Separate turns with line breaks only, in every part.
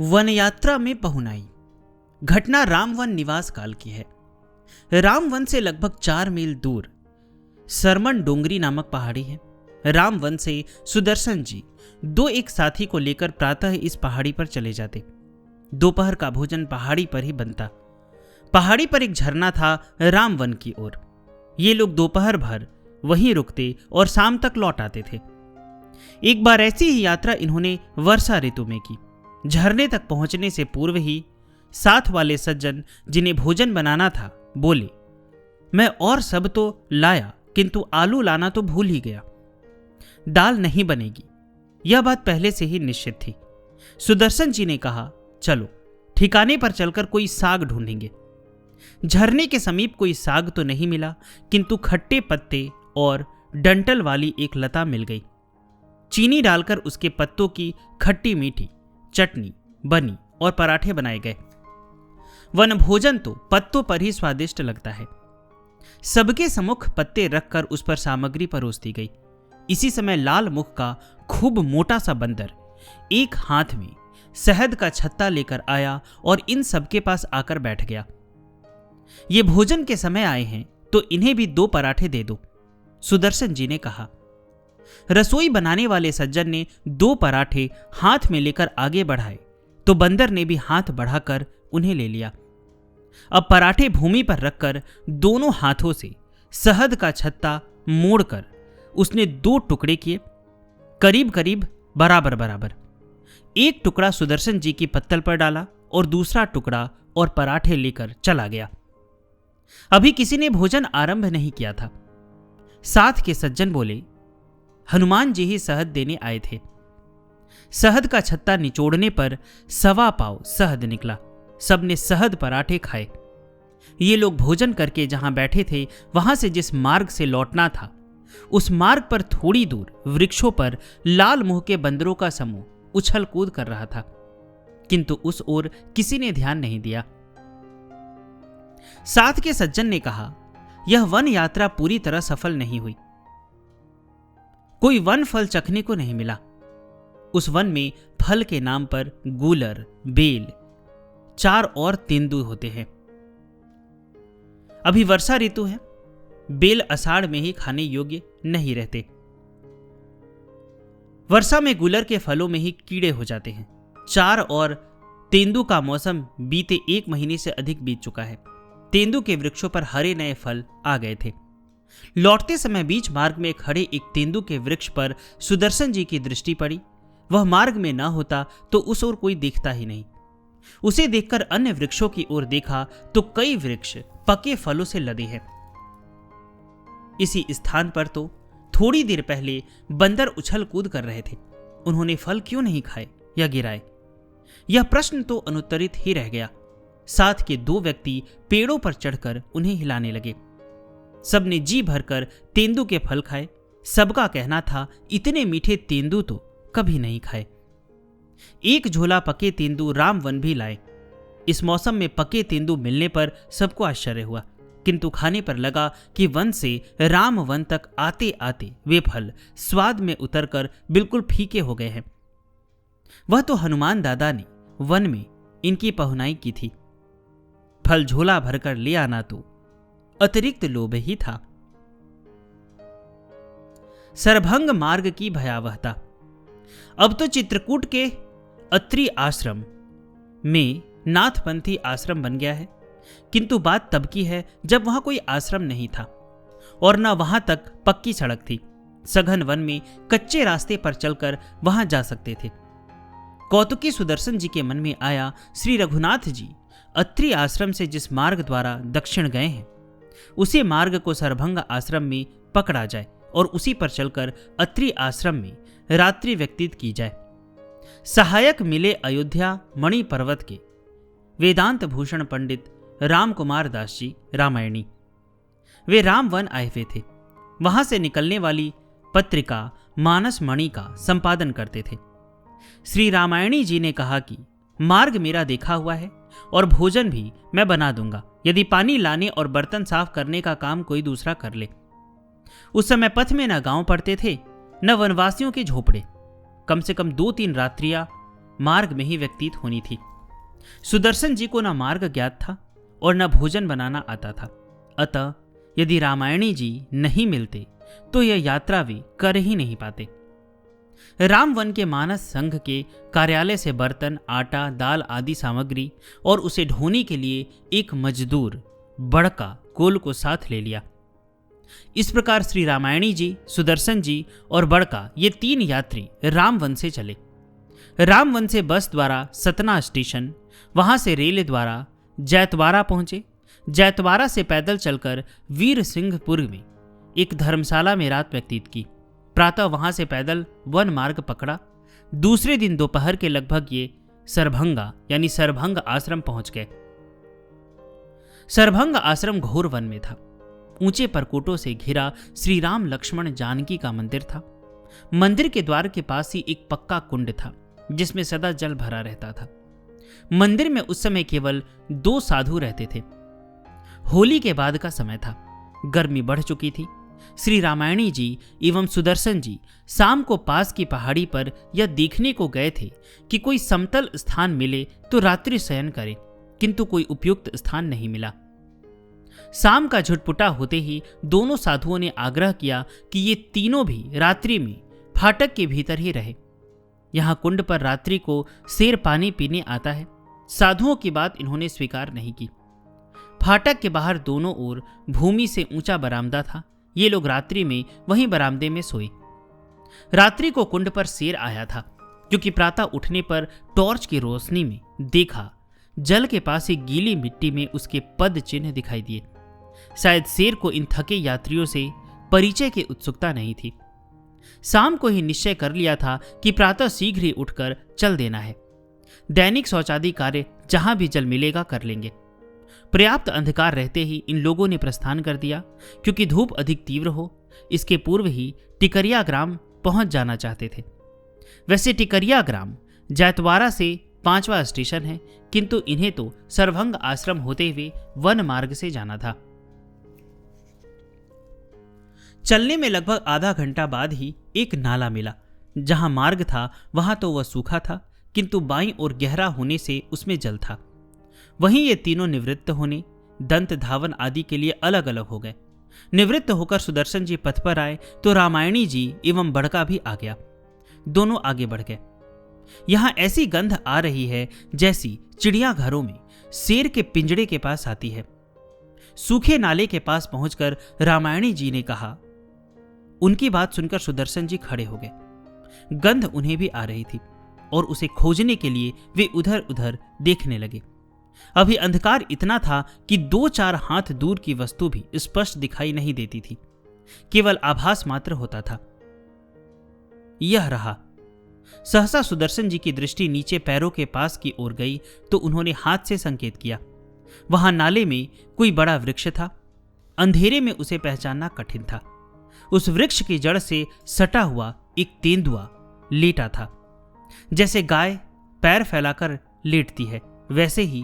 One यात्रा में पहुनाई। घटना रामवन निवास काल की है। रामवन से लगभग 4 मील दूर सरमन डोंगरी नामक पहाड़ी है। रामवन से सुदर्शन जी एक साथी को लेकर प्रातः इस पहाड़ी पर चले जाते। दोपहर का भोजन पहाड़ी पर ही बनता। पहाड़ी पर एक झरना था रामवन की ओर। ये लोग दोपहर भर वहीं रुकते और शाम तक लौट आते थे। एक बार ऐसी ही यात्रा इन्होंने वर्षा ऋतु में की। झरने तक पहुंचने से पूर्व ही साथ वाले सज्जन जिन्हें भोजन बनाना था बोले, मैं और सब तो लाया किंतु आलू लाना तो भूल ही गया। दाल नहीं बनेगी, यह बात पहले से ही निश्चित थी। सुदर्शन जी ने कहा, चलो ठिकाने पर चलकर कोई साग ढूंढेंगे। झरने के समीप कोई साग तो नहीं मिला, किंतु खट्टे पत्ते और डंटल वाली एक लता मिल गई। चीनी डालकर उसके पत्तों की खट्टी मीठी चटनी बनी और पराठे बनाए गए। वन भोजन तो पत्तों पर ही स्वादिष्ट लगता है। सबके सम्मुख पत्ते रखकर उस पर सामग्री परोस दी गई। इसी समय लाल मुख का खूब मोटा सा बंदर एक हाथ में शहद का छत्ता लेकर आया और इन सबके पास आकर बैठ गया। ये भोजन के समय आए हैं तो इन्हें भी 2 पराठे दे दो, सुदर्शन जी ने कहा। रसोई बनाने वाले सज्जन ने 2 पराठे हाथ में लेकर आगे बढ़ाए तो बंदर ने भी हाथ बढ़ाकर उन्हें ले लिया। अब पराठे भूमि पर रखकर दोनों हाथों से शहद का छत्ता मोड़कर उसने 2 टुकड़े किए, करीब करीब बराबर बराबर। एक टुकड़ा सुदर्शन जी की पत्तल पर डाला और दूसरा टुकड़ा और पराठे लेकर चला गया। अभी किसी ने भोजन आरंभ नहीं किया था। साथ के सज्जन बोले, हनुमान जी ही शहद देने आए थे। शहद का छत्ता निचोड़ने पर 1.25 पाव शहद निकला। सबने शहद पराठे खाए। ये लोग भोजन करके जहां बैठे थे वहां से जिस मार्ग से लौटना था उस मार्ग पर थोड़ी दूर वृक्षों पर लाल मुंह के बंदरों का समूह उछल कूद कर रहा था, किंतु उस ओर किसी ने ध्यान नहीं दिया। साथ के सज्जन ने कहा, यह वन यात्रा पूरी तरह सफल नहीं हुई। कोई वन फल चखने को नहीं मिला। उस वन में फल के नाम पर गूलर, बेल, 4 और तेंदू होते हैं। अभी वर्षा ऋतु है। बेल आषाढ़ में ही खाने योग्य नहीं रहते। वर्षा में गूलर के फलों में ही कीड़े हो जाते हैं। 4 और तेंदू का मौसम बीते 1 महीने से अधिक बीत चुका है। तेंदू के वृक्षों पर हरे नए फल आ गए थे। लौटते समय बीच मार्ग में खड़े एक तेंदू के वृक्ष पर सुदर्शन जी की दृष्टि पड़ी। वह मार्ग में ना होता तो उस ओर कोई देखता ही नहीं। उसे देखकर अन्य वृक्षों की ओर देखा तो कई वृक्ष पके फलों से लदे हैं। इसी स्थान पर तो थोड़ी देर पहले बंदर उछल कूद कर रहे थे। उन्होंने फल क्यों नहीं खाए या गिराए? यह प्रश्न तो अनुत्तरित ही रह गया। साथ के 2 व्यक्ति पेड़ों पर चढ़कर उन्हें हिलाने लगे। सबने जी भरकर तेंदू के फल खाए। सबका कहना था, इतने मीठे तेंदू तो कभी नहीं खाए। एक झोला पके तेंदू रामवन भी लाए। इस मौसम में पके तेंदू मिलने पर सबको आश्चर्य हुआ, किंतु खाने पर लगा कि वन से रामवन तक आते आते वे फल स्वाद में उतरकर बिल्कुल फीके हो गए हैं। वह तो हनुमान दादा ने वन में इनकी पहुनाई की थी। फल झोला भरकर ले आना तो अतिरिक्त लोभ ही था। सरभंग मार्ग की भयावहता। अब तो चित्रकूट के अत्रि आश्रम में नाथपंथी आश्रम बन गया है, किंतु बात तब की है जब वहां कोई आश्रम नहीं था और न वहां तक पक्की सड़क थी। सघन वन में कच्चे रास्ते पर चलकर वहां जा सकते थे। कौतुकी सुदर्शन जी के मन में आया, श्री रघुनाथ जी अत्रि आश्रम से जिस मार्ग द्वारा दक्षिण गए हैं उसी मार्ग को सरभंग आश्रम में पकड़ा जाए और उसी पर चलकर अत्रि आश्रम में रात्रि व्यतीत की जाए। सहायक मिले अयोध्या मणि पर्वत के वेदांत भूषण पंडित राम कुमार दास जी रामायणी। वे रामवन आए हुए थे। वहां से निकलने वाली पत्रिका मानस मणि का संपादन करते थे। श्री रामायणी जी ने कहा कि मार्ग मेरा देखा हुआ है और भोजन भी मैं बना दूंगा, यदि पानी लाने और बर्तन साफ करने का काम कोई दूसरा कर ले। उस समय पथ में न गांव पड़ते थे न वनवासियों के झोपड़े। कम से कम 2-3 रात्रियां मार्ग में ही व्यतीत होनी थी। सुदर्शन जी को न मार्ग ज्ञात था और न भोजन बनाना आता था, अतः यदि रामायणी जी नहीं मिलते तो यह यात्रा वे कर ही नहीं पाते। रामवन के मानस संघ के कार्यालय से बर्तन, आटा, दाल आदि सामग्री और उसे ढोने के लिए एक मजदूर बड़का कोल को साथ ले लिया। इस प्रकार श्री रामायणी जी, सुदर्शन जी और बड़का ये 3 यात्री रामवन से चले। रामवन से बस द्वारा सतना स्टेशन, वहां से रेल द्वारा जैतवाड़ा पहुंचे। जैतवाड़ा से पैदल चलकर वीर सिंहपुर में एक धर्मशाला में रात व्यतीत की। प्रातः वहां से पैदल वन मार्ग पकड़ा। दूसरे दिन दोपहर के लगभग ये सरभंगा यानी सरभंग आश्रम पहुंच गए। सरभंग आश्रम घोर वन में था। ऊंचे परकोटों से घिरा श्री राम लक्ष्मण जानकी का मंदिर था। मंदिर के द्वार के पास ही एक पक्का कुंड था जिसमें सदा जल भरा रहता था। मंदिर में उस समय केवल 2 साधु रहते थे। होली के बाद का समय था, गर्मी बढ़ चुकी थी। श्री रामायणी जी एवं सुदर्शन जी शाम को पास की पहाड़ी पर यह देखने को गए थे कि कोई समतल स्थान मिले तो रात्रि शयन करें, किंतु कोई उपयुक्त स्थान नहीं मिला। शाम का झुटपुटा होते ही दोनों साधुओं ने आग्रह किया कि ये तीनों भी रात्रि में फाटक के भीतर ही रहे। यहाँ कुंड पर रात्रि को शेर पानी पीने आता है। साधुओं की बात इन्होंने स्वीकार नहीं की। फाटक के बाहर दोनों ओर भूमि से ऊंचा बरामदा था। ये लोग रात्रि में वहीं बरामदे में सोए। रात्रि को कुंड पर शेर आया था, क्योंकि प्रातः उठने पर टॉर्च की रोशनी में देखा जल के पास एक गीली मिट्टी में उसके पद चिन्ह दिखाई दिए। शायद शेर को इन थके यात्रियों से परिचय की उत्सुकता नहीं थी। शाम को ही निश्चय कर लिया था कि प्रातः शीघ्र ही उठकर चल देना है। दैनिक शौचादि कार्य जहां भी जल मिलेगा कर लेंगे। पर्याप्त अंधकार रहते ही इन लोगों ने प्रस्थान कर दिया, क्योंकि धूप अधिक तीव्र हो। इसके पूर्व ही टिकरिया ग्राम पहुंच जाना चाहते थे। वैसे टिकरिया ग्राम जैतवाड़ा से 5वां स्टेशन है, किंतु इन्हें तो सरभंग आश्रम होते हुए वन मार्ग से जाना था। चलने में लगभग आधा घंटा बाद ही एक नाला मिला। जहां मार्ग था वहां तो वह सूखा था, किंतु बाईं ओर गहरा होने से उसमें जल था। वहीं ये तीनों निवृत्त होने, दंत धावन आदि के लिए अलग अलग हो गए। निवृत्त होकर सुदर्शन जी पथ पर आए तो रामायणी जी एवं बड़का भी आ गया। दोनों आगे बढ़ गए। यहां ऐसी गंध आ रही है जैसी चिड़ियाघरों में शेर के पिंजड़े के पास आती है। सूखे नाले के पास पहुंचकर रामायणी जी ने कहा। उनकी बात सुनकर सुदर्शन जी खड़े हो गए। गंध उन्हें भी आ रही थी और उसे खोजने के लिए वे उधर उधर देखने लगे। अभी अंधकार इतना था कि 2-4 हाथ दूर की वस्तु भी स्पष्ट दिखाई नहीं देती थी, केवल आभास मात्र होता था। यह रहा। सहसा सुदर्शन जी की दृष्टि नीचे पैरों के पास की ओर गई तो उन्होंने हाथ से संकेत किया। वहां नाले में कोई बड़ा वृक्ष था। अंधेरे में उसे पहचानना कठिन था। उस वृक्ष की जड़ से सटा हुआ एक तेंदुआ लेटा था। जैसे गाय पैर फैलाकर लेटती है वैसे ही,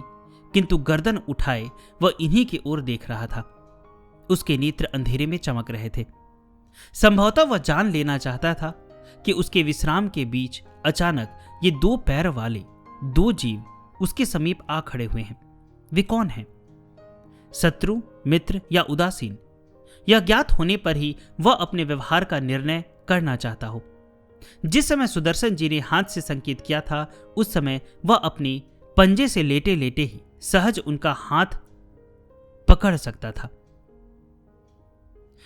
किंतु गर्दन उठाए वह इन्हीं की ओर देख रहा था। उसके नेत्र अंधेरे में चमक रहे थे। संभवतः वह जान लेना चाहता था कि उसके विश्राम के बीच अचानक ये 2 पैर वाले 2 जीव उसके समीप आ खड़े हुए हैं। वे कौन हैं? शत्रु, मित्र या उदासीन? यह ज्ञात होने पर ही वह अपने व्यवहार का निर्णय करना चाहता हो। जिस समय सुदर्शन जी ने हाथ से संकेत किया था उस समय वह अपने पंजे से लेटे लेटे ही सहज उनका हाथ पकड़ सकता था।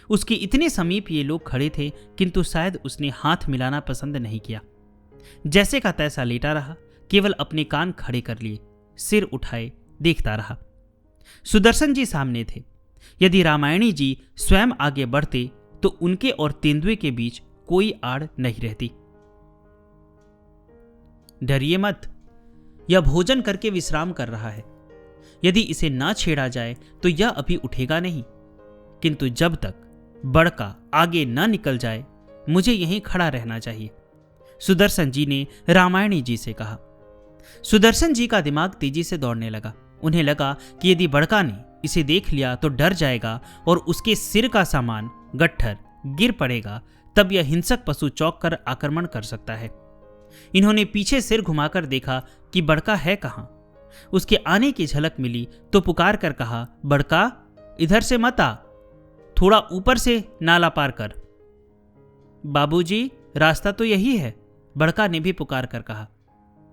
उसके इतने समीप ये लोग खड़े थे, किंतु शायद उसने हाथ मिलाना पसंद नहीं किया। जैसे का तैसा लेटा रहा, केवल अपने कान खड़े कर लिए, सिर उठाए देखता रहा। सुदर्शन जी सामने थे। यदि रामायणी जी स्वयं आगे बढ़ते तो उनके और तेंदुए के बीच कोई आड़ नहीं रहती। डरिए मत, यह भोजन करके विश्राम कर रहा है। यदि इसे ना छेड़ा जाए तो यह अभी उठेगा नहीं, किंतु जब तक बड़का आगे न निकल जाए मुझे यहीं खड़ा रहना चाहिए, सुदर्शन जी ने रामायणी जी से कहा। सुदर्शन जी का दिमाग तेजी से दौड़ने लगा। उन्हें लगा कि यदि बड़का ने इसे देख लिया तो डर जाएगा और उसके सिर का सामान गट्ठर गिर पड़ेगा, तब यह हिंसक पशु चौंक कर आक्रमण कर सकता है। इन्होंने पीछे सिर घुमाकर देखा कि बड़का है कहां। उसके आने की झलक मिली तो पुकार कर कहा, बड़का इधर से मत आ, थोड़ा ऊपर से नाला पार कर। बाबूजी, रास्ता तो यही है, बड़का ने भी पुकार कर कहा।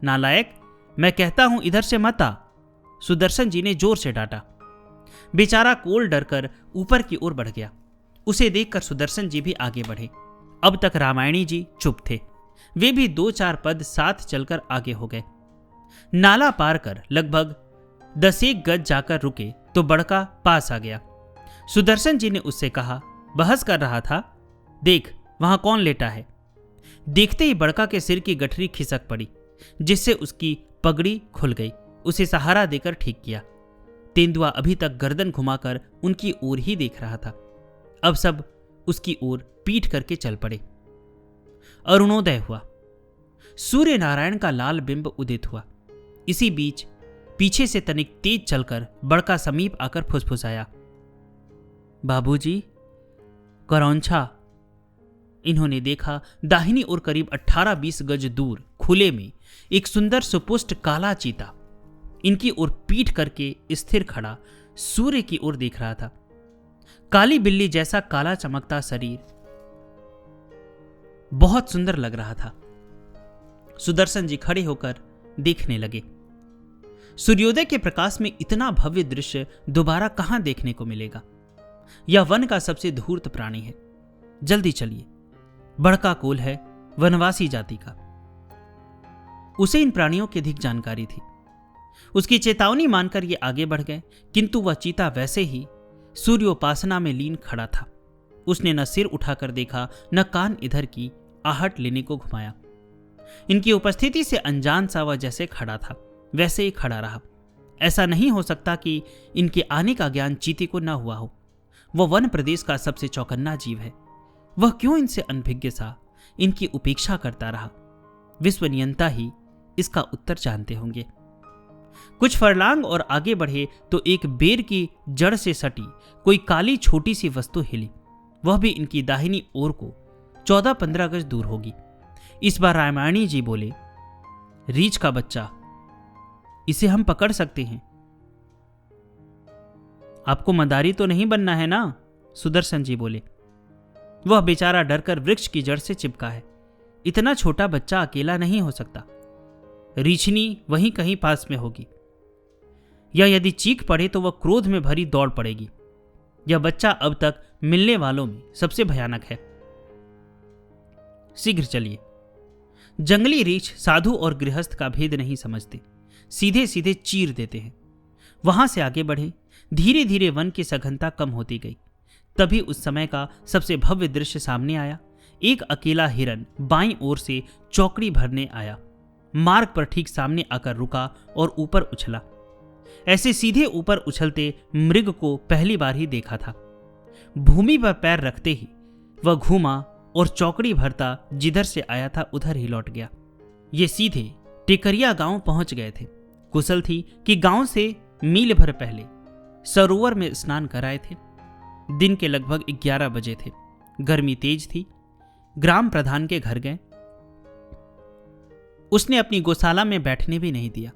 नालायक, मैं कहता हूं इधर से मत आ, सुदर्शन जी ने जोर से डांटा। बेचारा कोल डरकर ऊपर की ओर बढ़ गया। उसे देखकर सुदर्शन जी भी आगे बढ़े। अब तक रामायणी जी चुप थे। वे भी 2-4 पद साथ चलकर आगे हो गए। नाला पार कर लगभग 10-1 गज जाकर रुके तो बड़का पास आ गया। सुदर्शन जी ने उससे कहा, बहस कर रहा था, देख वहां कौन लेटा है। देखते ही बड़का के सिर की गठरी खिसक पड़ी, जिससे उसकी पगड़ी खुल गई। उसे सहारा देकर ठीक किया। तेंदुआ अभी तक गर्दन घुमाकर उनकी ओर ही देख रहा था। अब सब उसकी ओर पीठ करके चल पड़े। अरुणोदय हुआ। सूर्य नारायण का लाल बिंब उदित हुआ। इसी बीच पीछे से तनिक तेज चलकर बड़का समीप आकर फुसफुसाया, बाबूजी, करौंछा। इन्होंने देखा दाहिनी ओर करीब 18-20 गज दूर खुले में एक सुंदर सुपुष्ट काला चीता इनकी ओर पीठ करके स्थिर खड़ा सूर्य की ओर देख रहा था। काली बिल्ली जैसा काला चमकता शरीर बहुत सुंदर लग रहा था। सुदर्शन जी खड़े होकर देखने लगे। सूर्योदय के प्रकाश में इतना भव्य दृश्य दोबारा कहां देखने को मिलेगा। यह वन का सबसे धूर्त प्राणी है। जल्दी चलिए, बड़का कोल है, वनवासी जाति का। उसे इन प्राणियों की अधिक जानकारी थी। उसकी चेतावनी मानकर ये आगे बढ़ गए, किंतु वह चीता वैसे ही सूर्योपासना में लीन खड़ा था। उसने न सिर उठाकर देखा, न कान इधर की आहट लेने को घुमाया। इनकी उपस्थिति से अनजान सा वह जैसे खड़ा था वैसे ही खड़ा रहा। ऐसा नहीं हो सकता कि इनके आने का ज्ञान चीते को न हुआ हो। वह वन प्रदेश का सबसे चौकन्ना जीव है। वह क्यों इनसे अनभिज्ञ सा इनकी उपेक्षा करता रहा? विश्वनियंता ही इसका उत्तर जानते होंगे। कुछ फरलांग और आगे बढ़े तो एक बेर की जड़ से सटी कोई काली छोटी सी वस्तु हिली। वह भी इनकी दाहिनी ओर को 14-15 गज दूर होगी। इस बार रामायणी जी बोले, रीछ का बच्चा, इसे हम पकड़ सकते हैं। आपको मदारी तो नहीं बनना है ना? सुदर्शन जी बोले। वह बेचारा डरकर वृक्ष की जड़ से चिपका है। इतना छोटा बच्चा अकेला नहीं हो सकता। रीछनी वहीं कहीं पास में होगी। या यदि चीख पड़े तो वह क्रोध में भरी दौड़ पड़ेगी। यह बच्चा अब तक मिलने वालों में सबसे भयानक है। शीघ्र चलिए। जंगली रीछ साधु और गृहस्थ का भेद नहीं समझते, सीधे सीधे चीर देते हैं। वहां से आगे बढ़े। धीरे धीरे वन की सघनता कम होती गई। तभी उस समय का सबसे भव्य दृश्य सामने आया। एक अकेला हिरन बाईं ओर से चौकड़ी भरने आया। मार्ग पर ठीक सामने आकर रुका और ऊपर उछला। ऐसे सीधे ऊपर उछलते मृग को पहली बार ही देखा था। भूमि पर पैर रखते ही वह घूमा और चौकड़ी भरता जिधर से आया था उधर ही लौट गया। ये सीधे टेकरिया गांव पहुंच गए थे। कुशल थी कि गांव से मील भर पहले सरोवर में स्नान कराए थे। दिन के लगभग 11 बजे थे। गर्मी तेज थी। ग्राम प्रधान के घर गए। उसने अपनी गौशाला में बैठने भी नहीं दिया।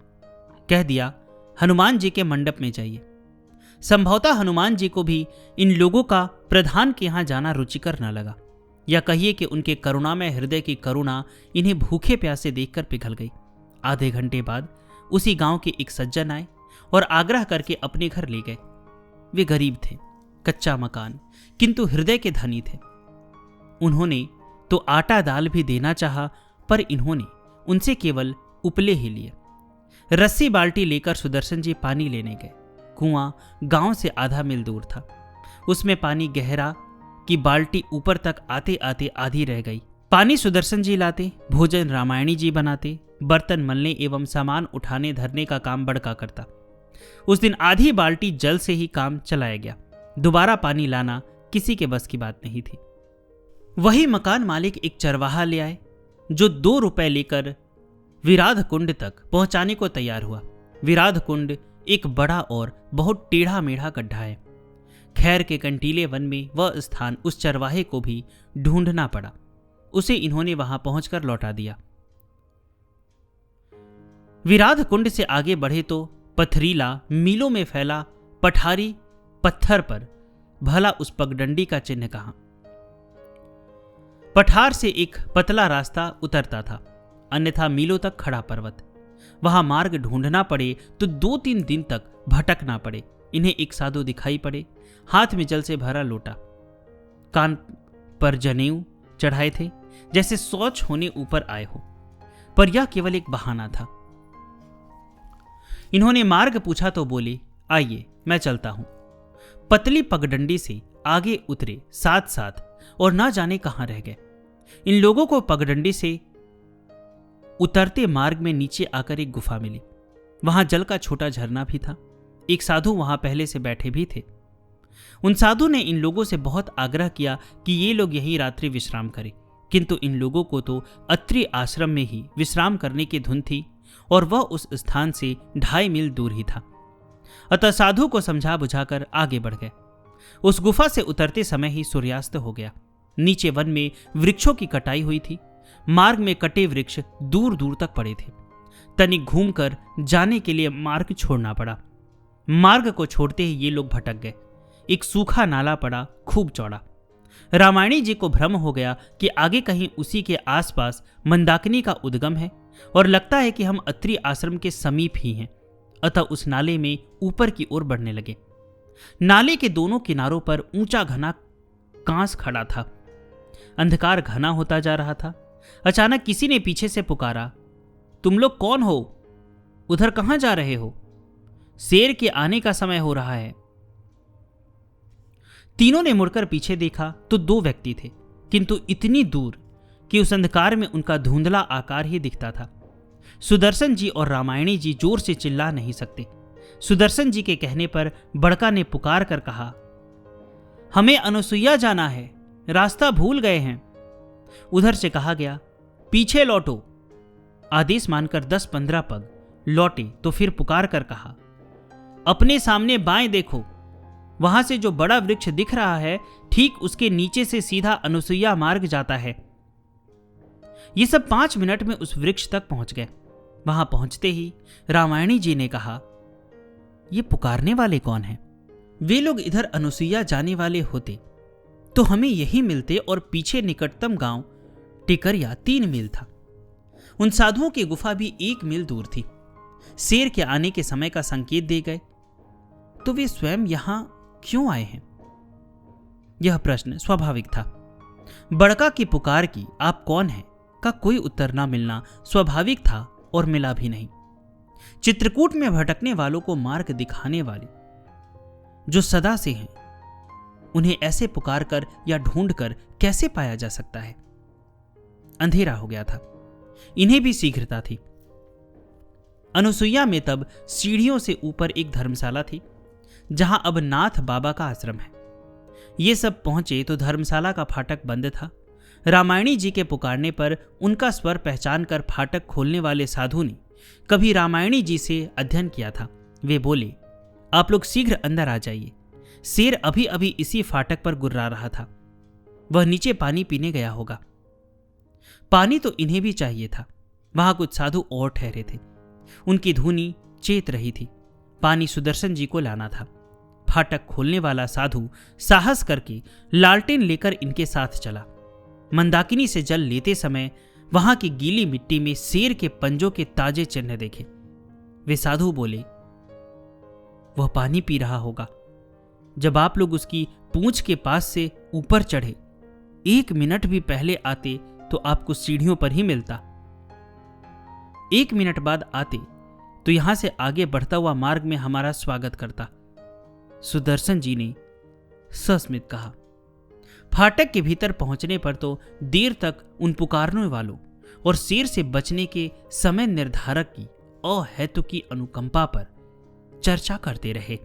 कह दिया, हनुमान जी के मंडप में जाइए। संभवतः हनुमान जी को भी इन लोगों का प्रधान के यहां जाना रुचिकर न लगा, या कहिए कि उनके करुणामय हृदय की करुणा इन्हें भूखे प्यासे देखकर पिघल गई। आधे घंटे बाद उसी गांव के एक सज्जन आए और आग्रह करके अपने घर ले गए। वे गरीब थे, कच्चा मकान, किंतु हृदय के धनी थे। उन्होंने तो आटा दाल भी देना चाहा, पर इन्होंने उनसे केवल उपले ही लिए। रस्सी बाल्टी लेकर सुदर्शन जी पानी लेने गए। कुआं गांव से आधा मील दूर था। उसमें पानी गहरा कि बाल्टी ऊपर तक आते आते आधी रह गई। पानी सुदर्शन जी लाते, भोजन रामायणी जी बनाते, बर्तन मलने एवं सामान उठाने धरने का काम बड़का करता। उस दिन आधी बाल्टी जल से ही काम चलाया गया। दोबारा पानी लाना किसी के बस की बात नहीं थी। वही मकान मालिक एक चरवाहा ले आए, जो 2 रुपए लेकर विराध कुंड तक पहुंचाने को तैयार हुआ। विराध कुंड एक बड़ा और बहुत टेढ़ा मेढ़ा गड्ढा है। खैर के कंटीले वन में वह स्थान उस चरवाहे को भी ढूंढना पड़ा। उसे इन्होंने वहां पहुंचकर लौटा दिया। विराध कुंड से आगे बढ़े तो पथरीला मीलों में फैला पठारी पत्थर पर भला उस पगडंडी का चिन्ह कहां। पठार से एक पतला रास्ता उतरता था, अन्यथा मीलों तक खड़ा पर्वत। वहां मार्ग ढूंढना पड़े तो 2-3 दिन तक भटकना पड़े। इन्हें एक साधु दिखाई पड़े, हाथ में जल से भरा लोटा, कान पर जनेऊ चढ़ाए थे, जैसे शौच होने ऊपर आए हो, पर यह केवल एक बहाना था। इन्होंने मार्ग पूछा तो बोले, आइए मैं चलता हूं। पतली पगडंडी से आगे उतरे साथ साथ और ना जाने कहां रह गए। इन लोगों को पगडंडी से उतरते मार्ग में नीचे आकर एक गुफा मिली। वहां जल का छोटा झरना भी था। एक साधु वहां पहले से बैठे भी थे। उन साधु ने इन लोगों से बहुत आग्रह किया कि ये लोग यहीं रात्रि विश्राम करें, किंतु इन लोगों को तो अत्रि आश्रम में ही विश्राम करने की धुन थी और वह उस स्थान से 2.5 मील दूर ही था। अतः साधु को समझा बुझाकर आगे बढ़ गए। उस गुफा से उतरते समय ही सूर्यास्त हो गया। नीचे वन में वृक्षों की कटाई हुई थी। मार्ग में कटे वृक्ष दूर दूर तक पड़े थे। तनिक घूमकर जाने के लिए मार्ग छोड़ना पड़ा। मार्ग को छोड़ते ही ये लोग भटक गए। एक सूखा नाला पड़ा, खूब चौड़ा। रामायणी जी को भ्रम हो गया कि आगे कहीं उसी के आसपास मंदाकिनी का उद्गम है और लगता है कि हम अत्रि आश्रम के समीप ही हैं। अतः उस नाले में ऊपर की ओर बढ़ने लगे। नाले के दोनों किनारों पर ऊंचा घना कांस खड़ा था। अंधकार घना होता जा रहा था। अचानक किसी ने पीछे से पुकारा, तुम लोग कौन हो? उधर कहां जा रहे हो? शेर के आने का समय हो रहा है। तीनों ने मुड़कर पीछे देखा तो 2 व्यक्ति थे, किंतु इतनी दूर कि उस अंधकार में उनका धुंधला आकार ही दिखता था। सुदर्शन जी और रामायणी जी जोर से चिल्ला नहीं सकते। सुदर्शन जी के कहने पर बड़का ने पुकार कर कहा, हमें अनुसुईया जाना है, रास्ता भूल गए हैं। उधर से कहा गया, पीछे लौटो। आदेश मानकर 10-15 पग लौटे तो फिर पुकार कर कहा, अपने सामने बाएं देखो, वहां से जो बड़ा वृक्ष दिख रहा है ठीक उसके नीचे से सीधा अनुसुईया मार्ग जाता है। ये सब 5 मिनट में उस वृक्ष तक पहुंच गए। वहां पहुंचते ही रामायणी जी ने कहा, ये पुकारने वाले कौन हैं? वे लोग इधर अनुसुईया जाने वाले होते तो हमें यही मिलते और पीछे निकटतम गांव टिकरिया 3 मील था। उन साधुओं की गुफा भी 1 मील दूर थी। शेर के आने के समय का संकेत दे गए तो वे स्वयं यहां क्यों आए हैं? यह प्रश्न स्वाभाविक था। बड़का की पुकार की आप कौन हैं का कोई उत्तर ना मिलना स्वाभाविक था और मिला भी नहीं। चित्रकूट में भटकने वालों को मार्ग दिखाने वाले जो सदा से हैं, उन्हें ऐसे पुकार कर या ढूंढ कर कैसे पाया जा सकता है? अंधेरा हो गया था। इन्हें भी शीघ्रता थी। अनुसुईया में तब सीढ़ियों से ऊपर एक धर्मशाला थी, जहां अब नाथ बाबा का आश्रम है। ये सब पहुंचे तो धर्मशाला का फाटक बंद था। रामायणी जी के पुकारने पर उनका स्वर पहचान कर फाटक खोलने वाले साधु ने कभी रामायणी जी से अध्ययन किया था। वे बोले, आप लोग शीघ्र अंदर आ जाइए। शेर अभी अभी इसी फाटक पर गुर्रा रहा था। वह नीचे पानी पीने गया होगा। पानी तो इन्हें भी चाहिए था। वहां कुछ साधु और ठहरे थे। उनकी धुनी चेत रही थी। पानी सुदर्शन जी को लाना था। फाटक खोलने वाला साधु साहस करके लालटेन लेकर इनके साथ चला। मंदाकिनी से जल लेते समय वहां की गीली मिट्टी में शेर के पंजों के ताजे चिन्ह देखे। वे साधु बोले, वह पानी पी रहा होगा। जब आप लोग उसकी पूंछ के पास से ऊपर चढ़े, 1 मिनट भी पहले आते तो आपको सीढ़ियों पर ही मिलता। 1 मिनट बाद आते तो यहां से आगे बढ़ता हुआ मार्ग में हमारा स्वागत करता। सुदर्शन जी ने सस्मित कहा। फाटक के भीतर पहुंचने पर तो देर तक उन पुकारने वालों और शेर से बचने के समय निर्धारक की अहेतु की अनुकंपा पर चर्चा करते रहे।